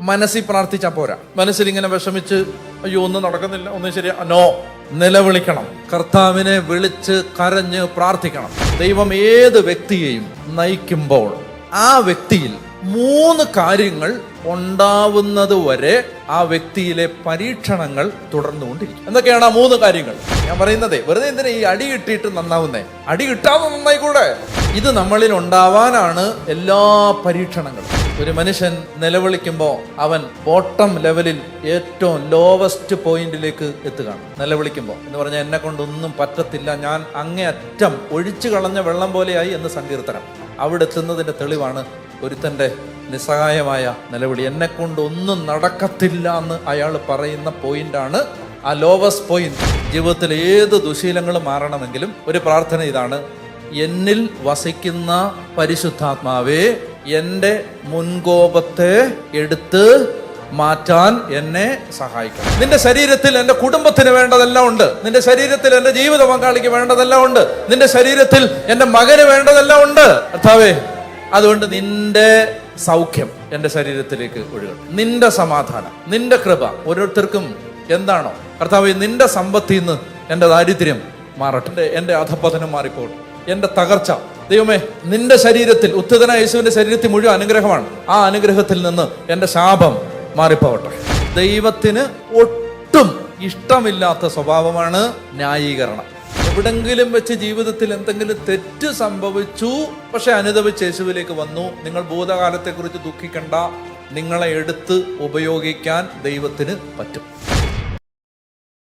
മനസ്സിൽ പ്രാർത്ഥിച്ചാൽ പോരാ. മനസ്സിൽ ഇങ്ങനെ വിഷമിച്ച് അയ്യോ ഒന്നും നടക്കുന്നില്ല, ഒന്നും ശരിയാ, നോ, നിലവിളിക്കണം. കർത്താവിനെ വിളിച്ച് കരഞ്ഞ് പ്രാർത്ഥിക്കണം. ദൈവം ഏത് വ്യക്തിയെയും നയിക്കുമ്പോൾ ആ വ്യക്തിയിൽ 3 കാര്യങ്ങൾ ഉണ്ടാവുന്നത് വരെ ആ വ്യക്തിയിലെ പരീക്ഷണങ്ങൾ തുടർന്നുകൊണ്ടിരിക്കും. എന്തൊക്കെയാണ് ആ 3 കാര്യങ്ങൾ? ഞാൻ പറയുന്നതേ, വെറുതെ എന്തിനാ ഈ അടി കിട്ടിയിട്ട് നന്നാവുന്നേ? അടി കിട്ടാതെ നന്നായിക്കൂടെ? ഇത് നമ്മളിൽ ഉണ്ടാവാനാണ് എല്ലാ പരീക്ഷണങ്ങളും. ഒരു മനുഷ്യൻ നിലവിളിക്കുമ്പോൾ അവൻ ബോട്ടം ലെവലിൽ ഏറ്റവും ലോവസ്റ്റ് പോയിന്റിലേക്ക് എത്തുകയാണ്. നിലവിളിക്കുമ്പോൾ എന്ന് പറഞ്ഞാൽ എന്നെ കൊണ്ടൊന്നും പറ്റത്തില്ല, ഞാൻ അങ്ങേയറ്റം ഒഴിച്ചു കളഞ്ഞ വെള്ളം പോലെയായി എന്ന് സങ്കീർത്തനം. അവിടെ എത്തുന്നതിൻ്റെ തെളിവാണ് ഒരുത്തൻ്റെ നിസ്സഹായമായ നിലവിളി. എന്നെ കൊണ്ടൊന്നും നടക്കത്തില്ല എന്ന് അയാൾ പറയുന്ന പോയിന്റാണ് ആ ലോവസ്റ്റ് പോയിന്റ്. ജീവിതത്തിൽ ഏത് ദുശീലങ്ങൾ മാറണമെങ്കിലും ഒരു പ്രാർത്ഥന ഇതാണ്: എന്നിൽ വസിക്കുന്ന പരിശുദ്ധാത്മാവേ, എൻ്റെ മുൻകോപത്തെ എടുത്ത് മാറ്റാൻ എന്നെ സഹായിക്കണം. നിന്റെ ശരീരത്തിൽ എൻ്റെ കുടുംബത്തിന് വേണ്ടതെല്ലാം ഉണ്ട്. നിന്റെ ശരീരത്തിൽ എൻ്റെ ജീവിത പങ്കാളിക്ക് വേണ്ടതെല്ലാം ഉണ്ട്. നിന്റെ ശരീരത്തിൽ എൻ്റെ മകന് വേണ്ടതെല്ലാം ഉണ്ട്. കർത്താവേ, അതുകൊണ്ട് നിന്റെ സൗഖ്യം എൻ്റെ ശരീരത്തിലേക്ക് ഒഴുകണം. നിന്റെ സമാധാനം, നിന്റെ കൃപ. ഓരോരുത്തർക്കും എന്താണോ കർത്താവേ, നിന്റെ സമ്പത്തിൽ നിന്ന് എൻ്റെ ദാരിദ്ര്യം മാറട്ടെ, എൻ്റെ അധപതനം മാറിപ്പോട്ടെ, എൻ്റെ തകർച്ച. ദൈവമേ, നിന്റെ ശരീരത്തിൽ, ഉത്ഥിതനായ യേശുവിന്റെ ശരീരത്തിൽ മുഴുവൻ അനുഗ്രഹമാണ്. ആ അനുഗ്രഹത്തിൽ നിന്ന് എൻ്റെ ശാപം മാറിപ്പോവട്ടെ. ദൈവത്തിന് ഒട്ടും ഇഷ്ടമില്ലാത്ത സ്വഭാവമാണ് ന്യായീകരണം. എവിടെങ്കിലും വെച്ച് ജീവിതത്തിൽ എന്തെങ്കിലും തെറ്റ് സംഭവിച്ചു, പക്ഷെ അനുദപിച്ച് യേശുവിലേക്ക് വന്നു, നിങ്ങൾ ഭൂതകാലത്തെക്കുറിച്ച് ദുഃഖിക്കണ്ട, നിങ്ങളെ എടുത്ത് ഉപയോഗിക്കാൻ ദൈവത്തിന് പറ്റും.